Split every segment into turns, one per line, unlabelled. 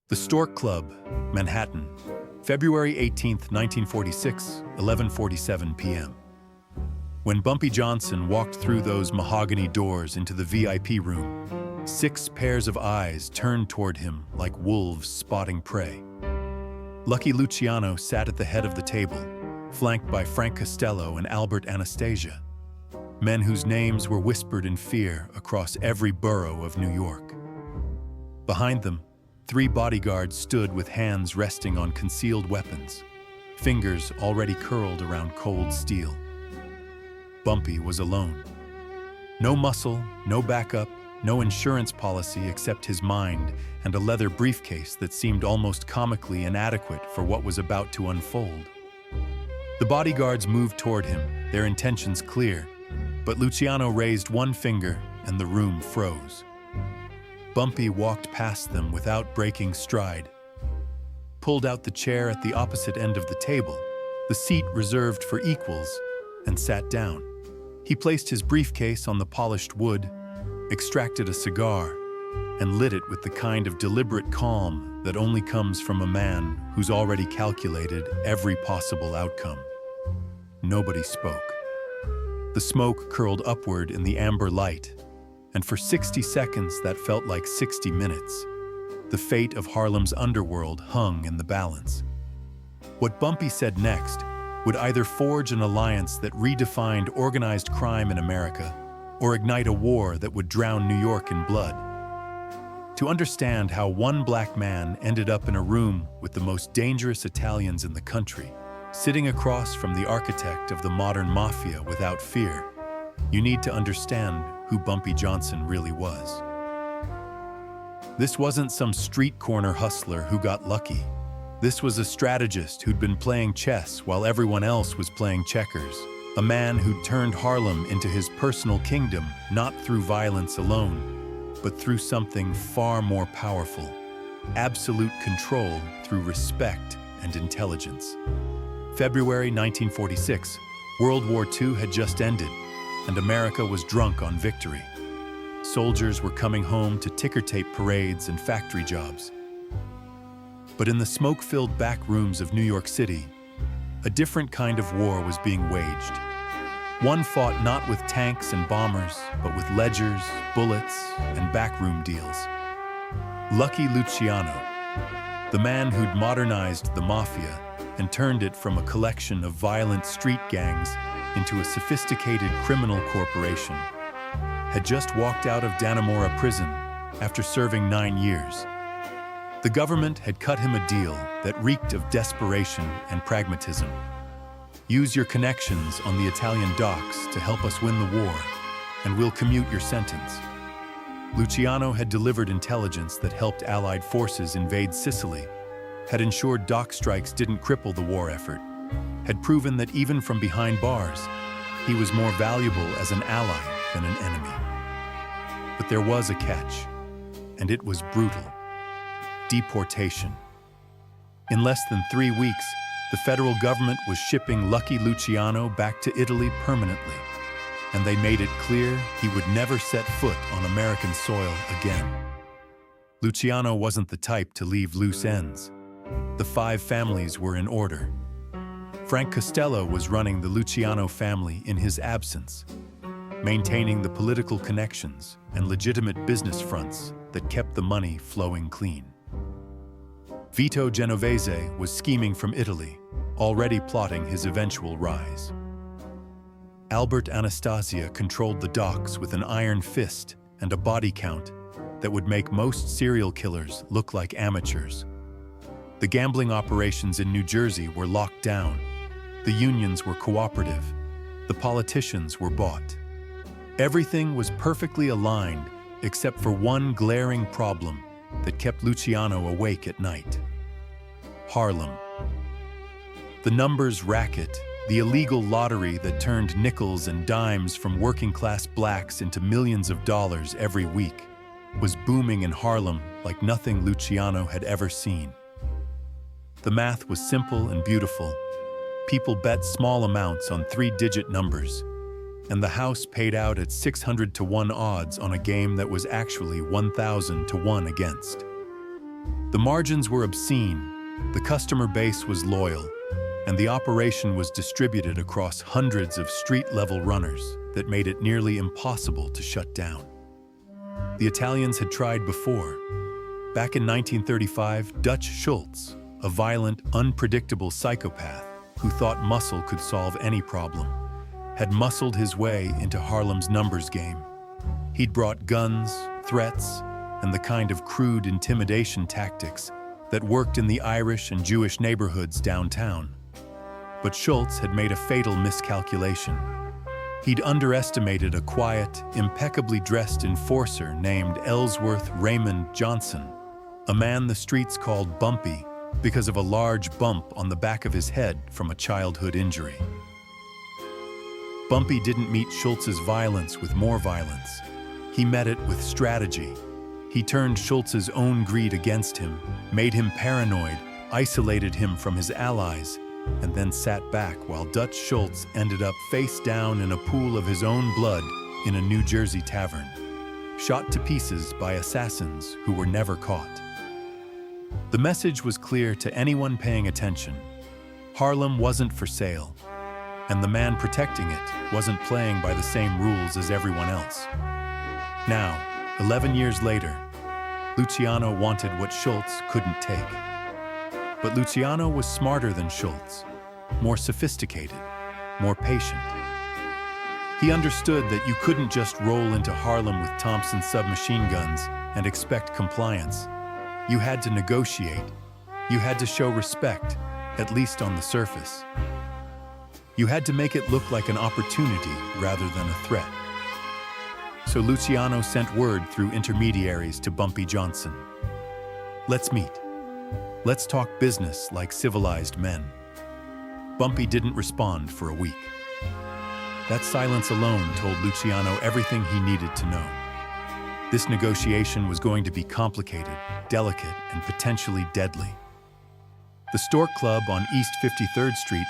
The Stork Club, Manhattan, February 18, 1946, 11:47 p.m. When Bumpy Johnson walked through those mahogany doors into the VIP room, 6 pairs of eyes turned toward him like wolves spotting prey. Lucky Luciano sat at the head of the table, flanked by Frank Costello and Albert Anastasia, men whose names were whispered in fear across every borough of New York. Behind them, 3 bodyguards stood with hands resting on concealed weapons, fingers already curled around cold steel. Bumpy was alone. No muscle, no backup, no insurance policy except his mind and a leather briefcase that seemed almost comically inadequate for what was about to unfold. The bodyguards moved toward him, their intentions clear, but Luciano raised one finger and the room froze. Bumpy walked past them without breaking stride, pulled out the chair at the opposite end of the table, the seat reserved for equals, and sat down. He placed his briefcase on the polished wood, extracted a cigar, and lit it with the kind of deliberate calm that only comes from a man who's already calculated every possible outcome. Nobody spoke. The smoke curled upward in the amber light, and for 60 seconds that felt like 60 minutes. The fate of Harlem's underworld hung in the balance. What Bumpy said next would either forge an alliance that redefined organized crime in America or ignite a war that would drown New York in blood. To understand how one black man ended up in a room with the most dangerous Italians in the country, sitting across from the architect of the modern mafia without fear, you need to understand who Bumpy Johnson really was. This wasn't some street corner hustler who got lucky. This was a strategist who'd been playing chess while everyone else was playing checkers. A man who'd turned Harlem into his personal kingdom, not through violence alone, but through something far more powerful: absolute control through respect and intelligence. February 1946, World War II had just ended, and America was drunk on victory. Soldiers were coming home to ticker tape parades and factory jobs. But in the smoke-filled back rooms of New York City, a different kind of war was being waged. One fought not with tanks and bombers, but with ledgers, bullets, and backroom deals. Lucky Luciano, the man who'd modernized the mafia and turned it from a collection of violent street gangs into a sophisticated criminal corporation, had just walked out of Dannemora prison after serving 9 years. The government had cut him a deal that reeked of desperation and pragmatism. Use your connections on the Italian docks to help us win the war, and we'll commute your sentence. Luciano had delivered intelligence that helped Allied forces invade Sicily, had ensured dock strikes didn't cripple the war effort, had proven that even from behind bars, he was more valuable as an ally than an enemy. But there was a catch, and it was brutal: deportation. In less than 3 weeks, the federal government was shipping Lucky Luciano back to Italy permanently, and they made it clear he would never set foot on American soil again. Luciano wasn't the type to leave loose ends. The 5 families were in order. Frank Costello was running the Luciano family in his absence, maintaining the political connections and legitimate business fronts that kept the money flowing clean. Vito Genovese was scheming from Italy, already plotting his eventual rise. Albert Anastasia controlled the docks with an iron fist and a body count that would make most serial killers look like amateurs. The gambling operations in New Jersey were locked down. The unions were cooperative. The politicians were bought. Everything was perfectly aligned except for one glaring problem that kept Luciano awake at night: Harlem. The numbers racket, the illegal lottery that turned nickels and dimes from working-class blacks into millions of dollars every week, was booming in Harlem like nothing Luciano had ever seen. The math was simple and beautiful. People bet small amounts on 3-digit numbers, and the house paid out at 600-to-1 odds on a game that was actually 1,000-to-1 against. The margins were obscene, the customer base was loyal, and the operation was distributed across hundreds of street-level runners that made it nearly impossible to shut down. The Italians had tried before. Back in 1935, Dutch Schultz, a violent, unpredictable psychopath who thought muscle could solve any problem, had muscled his way into Harlem's numbers game. He'd brought guns, threats, and the kind of crude intimidation tactics that worked in the Irish and Jewish neighborhoods downtown. But Schultz had made a fatal miscalculation. He'd underestimated a quiet, impeccably dressed enforcer named Ellsworth Raymond Johnson, a man the streets called Bumpy because of a large bump on the back of his head from a childhood injury. Bumpy didn't meet Schultz's violence with more violence. He met it with strategy. He turned Schultz's own greed against him, made him paranoid, isolated him from his allies, and then sat back while Dutch Schultz ended up face down in a pool of his own blood in a New Jersey tavern, shot to pieces by assassins who were never caught. The message was clear to anyone paying attention. Harlem wasn't for sale, and the man protecting it wasn't playing by the same rules as everyone else. Now, 11 years later, Luciano wanted what Schultz couldn't take. But Luciano was smarter than Schultz, more sophisticated, more patient. He understood that you couldn't just roll into Harlem with Thompson submachine guns and expect compliance. You had to negotiate. You had to show respect, at least on the surface. You had to make it look like an opportunity rather than a threat. So Luciano sent word through intermediaries to Bumpy Johnson. Let's meet. Let's talk business like civilized men. Bumpy didn't respond for a week. That silence alone told Luciano everything he needed to know. This negotiation was going to be complicated, delicate, and potentially deadly. The Stork Club on East 53rd Street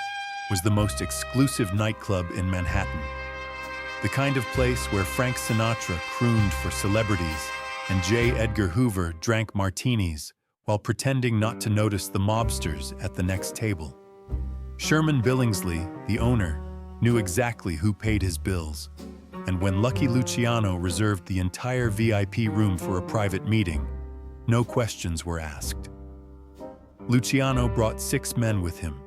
was the most exclusive nightclub in Manhattan. The kind of place where Frank Sinatra crooned for celebrities and J. Edgar Hoover drank martinis while pretending not to notice the mobsters at the next table. Sherman Billingsley, the owner, knew exactly who paid his bills, and when Lucky Luciano reserved the entire VIP room for a private meeting, no questions were asked. Luciano brought 6 men with him.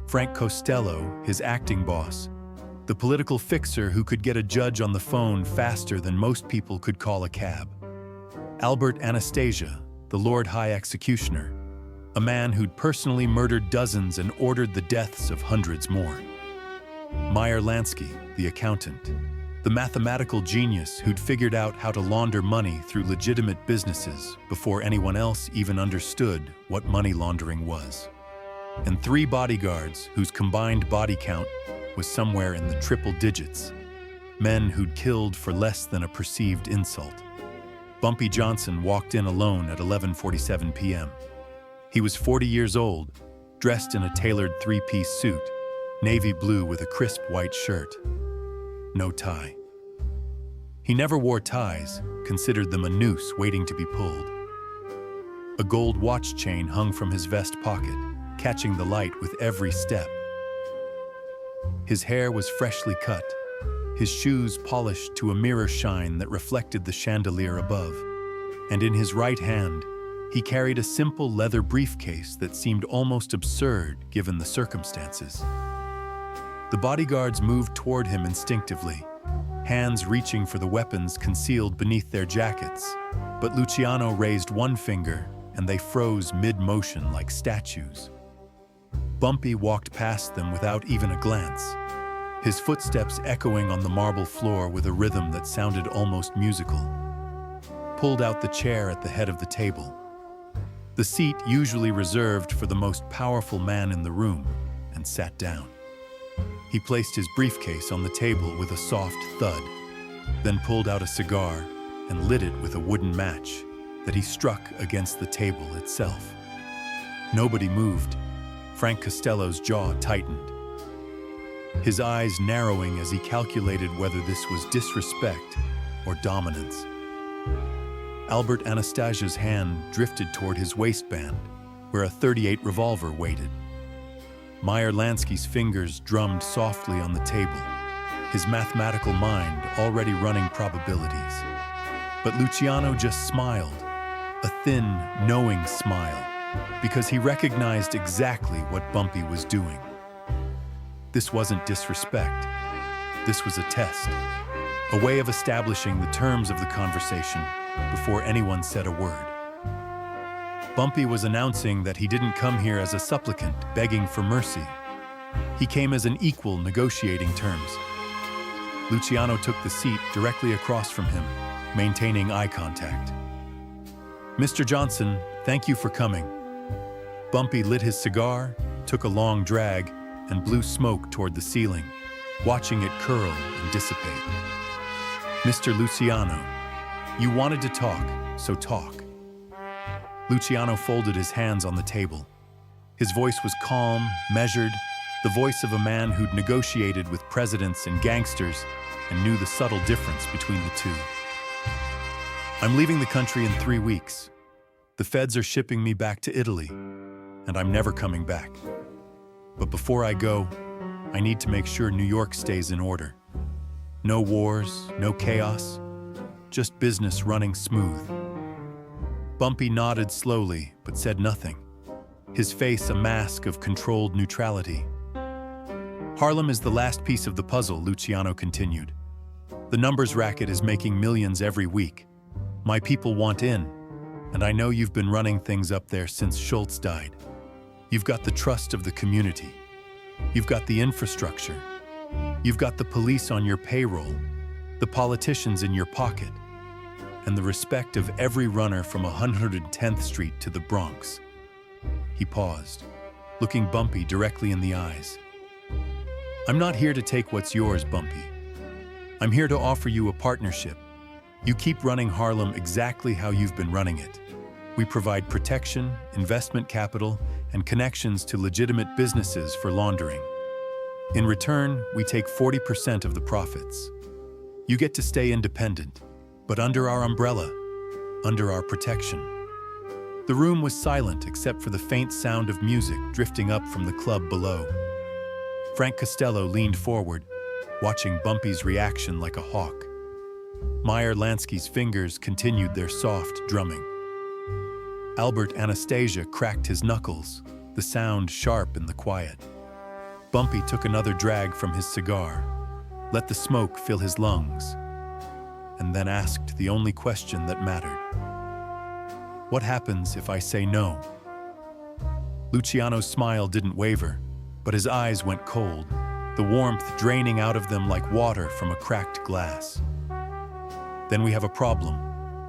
Frank Costello, his acting boss, the political fixer who could get a judge on the phone faster than most people could call a cab. Albert Anastasia, the Lord High Executioner, a man who'd personally murdered dozens and ordered the deaths of hundreds more. Meyer Lansky, the accountant, the mathematical genius who'd figured out how to launder money through legitimate businesses before anyone else even understood what money laundering was. And 3 bodyguards whose combined body count was somewhere in the triple digits, men who'd killed for less than a perceived insult. Bumpy Johnson walked in alone at 11:47 p.m. He was 40 years old, dressed in a tailored 3-piece suit, navy blue with a crisp white shirt. No tie. He never wore ties, considered them a noose waiting to be pulled. A gold watch chain hung from his vest pocket, catching the light with every step. His hair was freshly cut, his shoes polished to a mirror shine that reflected the chandelier above, and in his right hand, he carried a simple leather briefcase that seemed almost absurd given the circumstances. The bodyguards moved toward him instinctively, hands reaching for the weapons concealed beneath their jackets, but Luciano raised one finger and they froze mid-motion like statues. Bumpy walked past them without even a glance, his footsteps echoing on the marble floor with a rhythm that sounded almost musical. Pulled out the chair at the head of the table, the seat usually reserved for the most powerful man in the room, and sat down. He placed his briefcase on the table with a soft thud, then pulled out a cigar and lit it with a wooden match that he struck against the table itself. Nobody moved. Frank Costello's jaw tightened, his eyes narrowing as he calculated whether this was disrespect or dominance. Albert Anastasia's hand drifted toward his waistband, where a .38 revolver waited. Meyer Lansky's fingers drummed softly on the table, his mathematical mind already running probabilities. But Luciano just smiled, a thin, knowing smile, because he recognized exactly what Bumpy was doing. This wasn't disrespect. This was a test, a way of establishing the terms of the conversation before anyone said a word. Bumpy was announcing that he didn't come here as a supplicant begging for mercy. He came as an equal negotiating terms. Luciano took the seat directly across from him, maintaining eye contact. "Mr. Johnson, thank you for coming." Bumpy lit his cigar, took a long drag, and blew smoke toward the ceiling, watching it curl and dissipate. "Mr. Luciano, you wanted to talk, so talk." Luciano folded his hands on the table. His voice was calm, measured, the voice of a man who'd negotiated with presidents and gangsters and knew the subtle difference between the two. "I'm leaving the country in 3 weeks. The feds are shipping me back to Italy, and I'm never coming back. But before I go, I need to make sure New York stays in order. No wars, no chaos, just business running smooth." Bumpy nodded slowly, but said nothing, his face a mask of controlled neutrality. "Harlem is the last piece of the puzzle," Luciano continued. "The numbers racket is making millions every week. My people want in, and I know you've been running things up there since Schultz died. You've got the trust of the community. You've got the infrastructure. You've got the police on your payroll, the politicians in your pocket, and the respect of every runner from 110th Street to the Bronx." He paused, looking Bumpy directly in the eyes. "I'm not here to take what's yours, Bumpy. I'm here to offer you a partnership. You keep running Harlem exactly how you've been running it. We provide protection, investment capital, and connections to legitimate businesses for laundering. In return, we take 40% of the profits. You get to stay independent, but under our umbrella, under our protection." The room was silent except for the faint sound of music drifting up from the club below. Frank Costello leaned forward, watching Bumpy's reaction like a hawk. Meyer Lansky's fingers continued their soft drumming. Albert Anastasia cracked his knuckles, the sound sharp in the quiet. Bumpy took another drag from his cigar, let the smoke fill his lungs, and then asked the only question that mattered. "What happens if I say no?" Luciano's smile didn't waver, but his eyes went cold, the warmth draining out of them like water from a cracked glass. "Then we have a problem,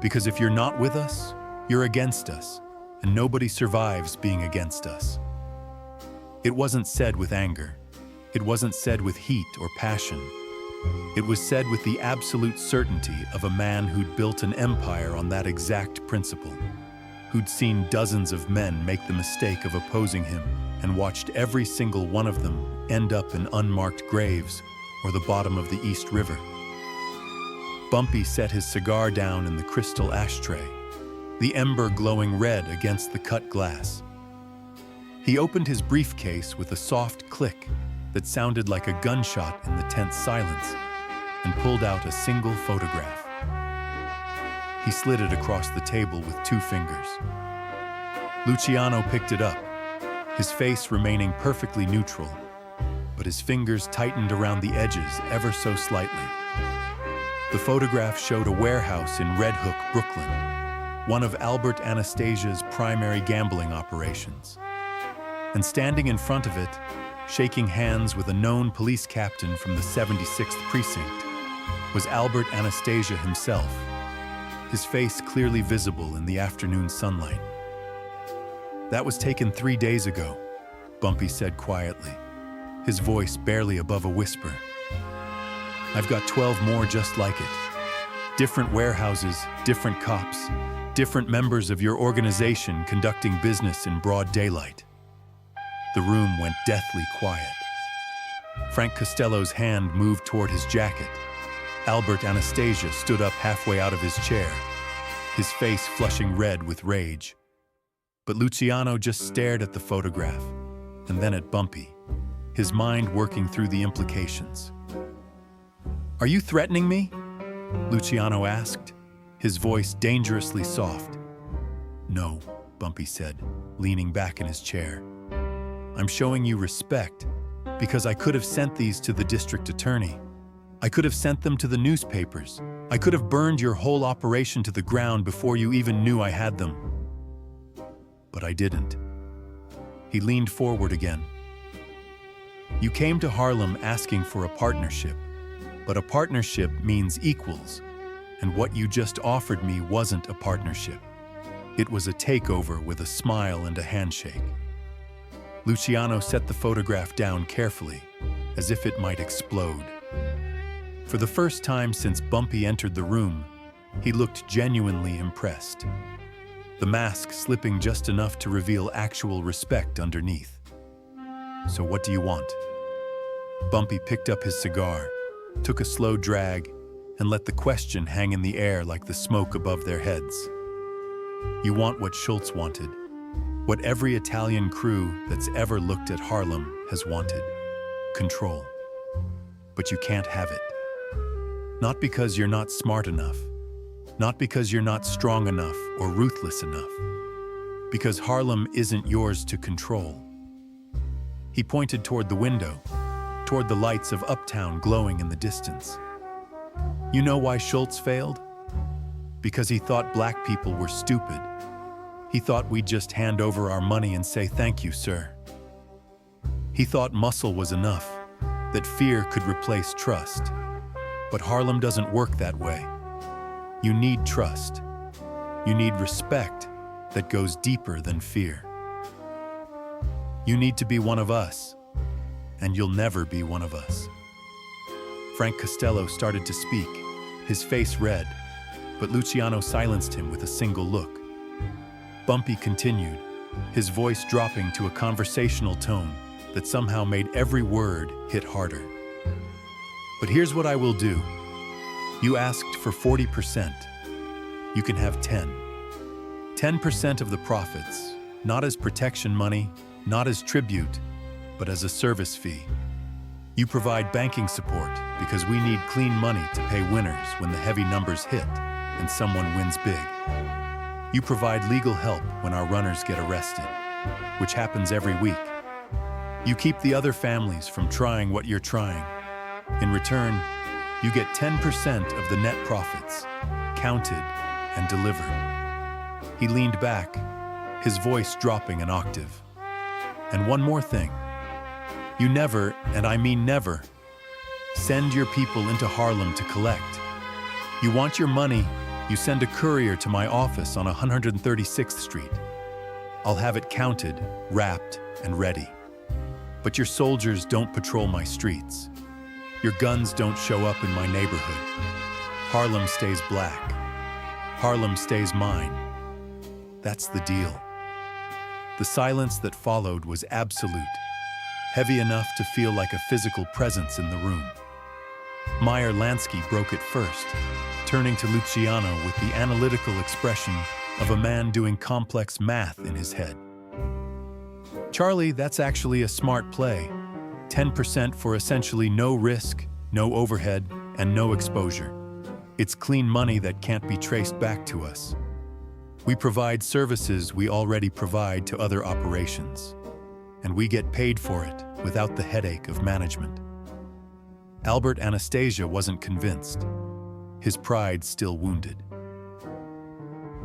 because if you're not with us, you're against us, and nobody survives being against us." It wasn't said with anger. It wasn't said with heat or passion. It was said with the absolute certainty of a man who'd built an empire on that exact principle, who'd seen dozens of men make the mistake of opposing him and watched every single one of them end up in unmarked graves or the bottom of the East River. Bumpy set his cigar down in the crystal ashtray, the ember glowing red against the cut glass. He opened his briefcase with a soft click that sounded like a gunshot in the tense silence and pulled out a single photograph. He slid it across the table with 2 fingers. Luciano picked it up, his face remaining perfectly neutral, but his fingers tightened around the edges ever so slightly. The photograph showed a warehouse in Red Hook, Brooklyn, one of Albert Anastasia's primary gambling operations. And standing in front of it, shaking hands with a known police captain from the 76th Precinct, was Albert Anastasia himself, his face clearly visible in the afternoon sunlight. "That was taken 3 days ago," Bumpy said quietly, his voice barely above a whisper. "I've got 12 more just like it. Different warehouses, different cops, different members of your organization conducting business in broad daylight." The room went deathly quiet. Frank Costello's hand moved toward his jacket. Albert Anastasia stood up halfway out of his chair, his face flushing red with rage. But Luciano just stared at the photograph, and then at Bumpy, his mind working through the implications. "Are you threatening me?" Luciano asked, his voice dangerously soft. "No," Bumpy said, leaning back in his chair. "I'm showing you respect, because I could have sent these to the district attorney. I could have sent them to the newspapers. I could have burned your whole operation to the ground before you even knew I had them. But I didn't." He leaned forward again. "You came to Harlem asking for a partnership, but a partnership means equals, and what you just offered me wasn't a partnership. It was a takeover with a smile and a handshake." Luciano set the photograph down carefully, as if it might explode. For the first time since Bumpy entered the room, he looked genuinely impressed, the mask slipping just enough to reveal actual respect underneath. "So what do you want?" Bumpy picked up his cigar, took a slow drag, and let the question hang in the air like the smoke above their heads. "You want what Schultz wanted, what every Italian crew that's ever looked at Harlem has wanted: control. But you can't have it. Not because you're not smart enough, not because you're not strong enough or ruthless enough, because Harlem isn't yours to control." He pointed toward the window, toward the lights of Uptown glowing in the distance. "You know why Schultz failed? Because he thought black people were stupid. He thought we'd just hand over our money and say, 'Thank you, sir.' He thought muscle was enough, that fear could replace trust. But Harlem doesn't work that way. You need trust. You need respect that goes deeper than fear. You need to be one of us, and you'll never be one of us." Frank Costello started to speak, his face red, but Luciano silenced him with a single look. Bumpy continued, his voice dropping to a conversational tone that somehow made every word hit harder. "But here's what I will do. You asked for 40%. You can have 10. 10% of the profits, not as protection money, not as tribute, but as a service fee. You provide banking support because we need clean money to pay winners when the heavy numbers hit and someone wins big. You provide legal help when our runners get arrested, which happens every week. You keep the other families from trying what you're trying. In return, you get 10% of the net profits, counted and delivered." He leaned back, his voice dropping an octave. "And one more thing. You never, and I mean never, send your people into Harlem to collect. You want your money, you send a courier to my office on 136th Street. I'll have it counted, wrapped, and ready. But your soldiers don't patrol my streets. Your guns don't show up in my neighborhood. Harlem stays black. Harlem stays mine. That's the deal." The silence that followed was absolute, heavy enough to feel like a physical presence in the room. Meyer Lansky broke it first, turning to Luciano with the analytical expression of a man doing complex math in his head. "Charlie, that's actually a smart play. 10% for essentially no risk, no overhead, and no exposure. It's clean money that can't be traced back to us. We provide services we already provide to other operations, and we get paid for it without the headache of management." Albert Anastasia wasn't convinced, his pride still wounded.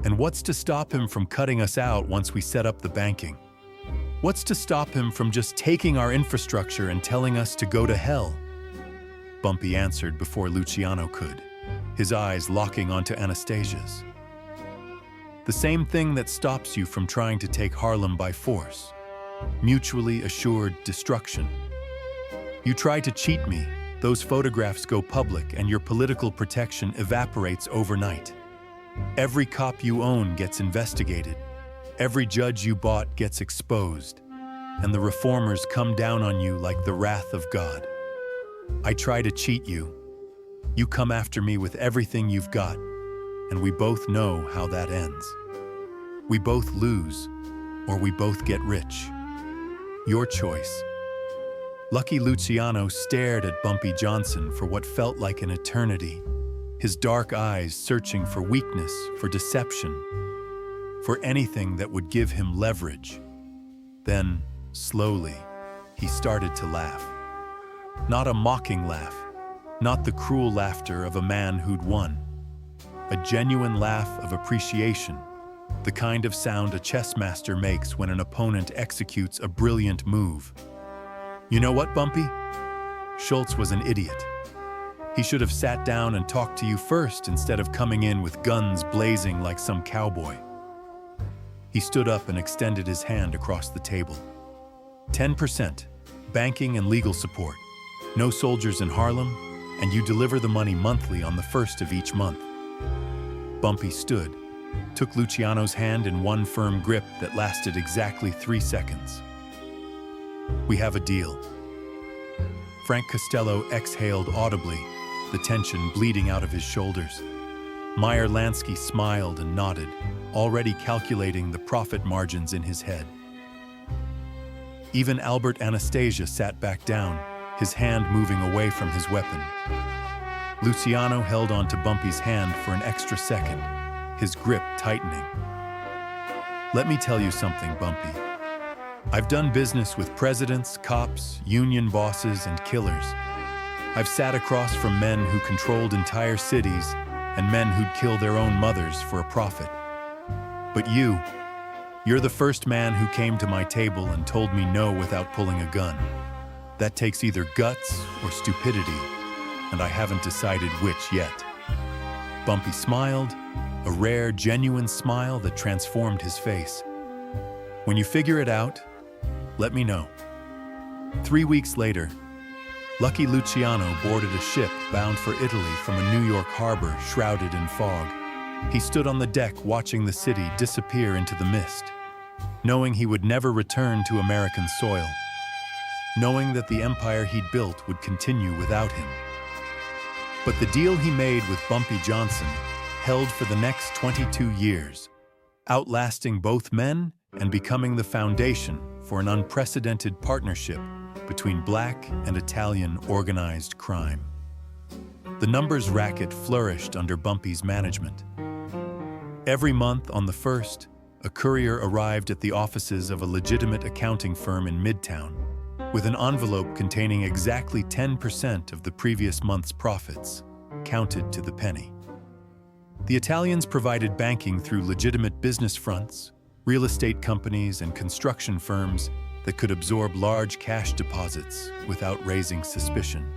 "And what's to stop him from cutting us out once we set up the banking? What's to stop him from just taking our infrastructure and telling us to go to hell?" Bumpy answered before Luciano could, his eyes locking onto Anastasia's. "The same thing that stops you from trying to take Harlem by force. Mutually assured destruction. You try to cheat me, those photographs go public and your political protection evaporates overnight. Every cop you own gets investigated. Every judge you bought gets exposed, and the reformers come down on you like the wrath of God. I try to cheat you. You come after me with everything you've got. and we both know how that ends. We both lose, or we both get rich. Your choice. Lucky Luciano stared at Bumpy Johnson for what felt like an eternity, his dark eyes searching for weakness, for deception, for anything that would give him leverage. Then, slowly, he started to laugh. Not a mocking laugh, not the cruel laughter of a man who'd won. A genuine laugh of appreciation, the kind of sound a chess master makes when an opponent executes a brilliant move. You know what, Bumpy? Schultz was an idiot. He should have sat down and talked to you first instead of coming in with guns blazing like some cowboy. He stood up and extended his hand across the table. 10%, banking and legal support, no soldiers in Harlem, and you deliver the money monthly on the 1st of each month. Bumpy stood, took Luciano's hand in one firm grip that lasted exactly 3 seconds. We have a deal. Frank Costello exhaled audibly, the tension bleeding out of his shoulders. Meyer Lansky smiled and nodded, already calculating the profit margins in his head. Even Albert Anastasia sat back down, his hand moving away from his weapon. Luciano held onto Bumpy's hand for an extra second, his grip tightening. Let me tell you something, Bumpy. I've done business with presidents, cops, union bosses, and killers. I've sat across from men who controlled entire cities and men who'd kill their own mothers for a profit. But you're the first man who came to my table and told me no without pulling a gun. That takes either guts or stupidity, and I haven't decided which yet. Bumpy smiled, a rare, genuine smile that transformed his face. When you figure it out, let me know. 3 weeks later, Lucky Luciano boarded a ship bound for Italy from a New York harbor shrouded in fog. He stood on the deck watching the city disappear into the mist, knowing he would never return to American soil, knowing that the empire he'd built would continue without him. But the deal he made with Bumpy Johnson held for the next 22 years, outlasting both men and becoming the foundation for an unprecedented partnership between Black and Italian organized crime. The numbers racket flourished under Bumpy's management. Every month on the 1st, a courier arrived at the offices of a legitimate accounting firm in Midtown with an envelope containing exactly 10% of the previous month's profits, counted to the penny. The Italians provided banking through legitimate business fronts, real estate companies, and construction firms that could absorb large cash deposits without raising suspicion.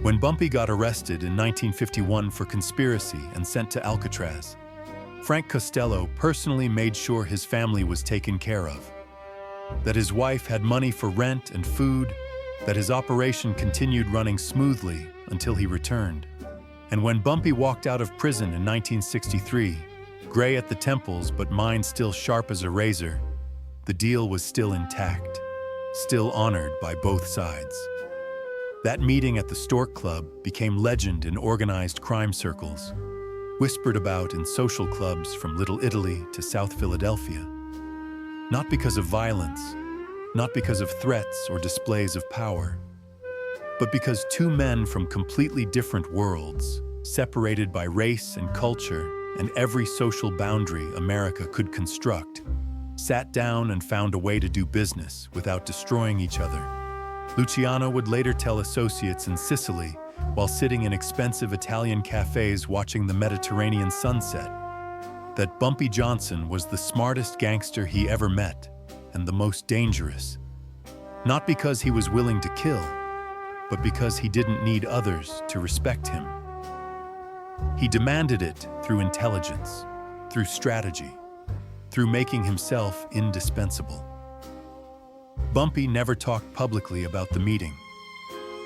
When Bumpy got arrested in 1951 for conspiracy and sent to Alcatraz, Frank Costello personally made sure his family was taken care of, that his wife had money for rent and food, that his operation continued running smoothly until he returned. And when Bumpy walked out of prison in 1963, gray at the temples but mind still sharp as a razor, the deal was still intact, still honored by both sides. That meeting at the Stork Club became legend in organized crime circles, whispered about in social clubs from Little Italy to South Philadelphia. Not because of violence, not because of threats or displays of power, but because two men from completely different worlds, separated by race and culture and every social boundary America could construct, sat down and found a way to do business without destroying each other. Luciano would later tell associates in Sicily, while sitting in expensive Italian cafes watching the Mediterranean sunset, that Bumpy Johnson was the smartest gangster he ever met and the most dangerous. Not because he was willing to kill, but because he didn't need others to respect him. He demanded it through intelligence, through strategy, through making himself indispensable. Bumpy never talked publicly about the meeting.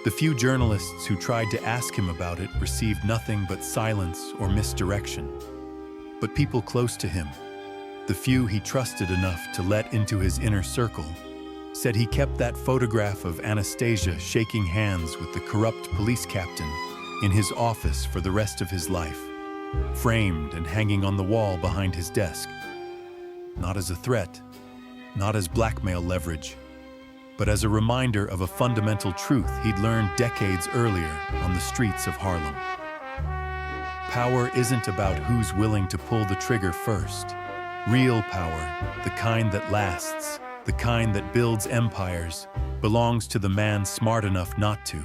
The few journalists who tried to ask him about it received nothing but silence or misdirection. But people close to him, the few he trusted enough to let into his inner circle, said he kept that photograph of Anastasia shaking hands with the corrupt police captain in his office for the rest of his life. framed and hanging on the wall behind his desk. Not as a threat, not as blackmail leverage, but as a reminder of a fundamental truth he'd learned decades earlier on the streets of Harlem. Power isn't about who's willing to pull the trigger first. Real power, the kind that lasts, the kind that builds empires, belongs to the man smart enough not to.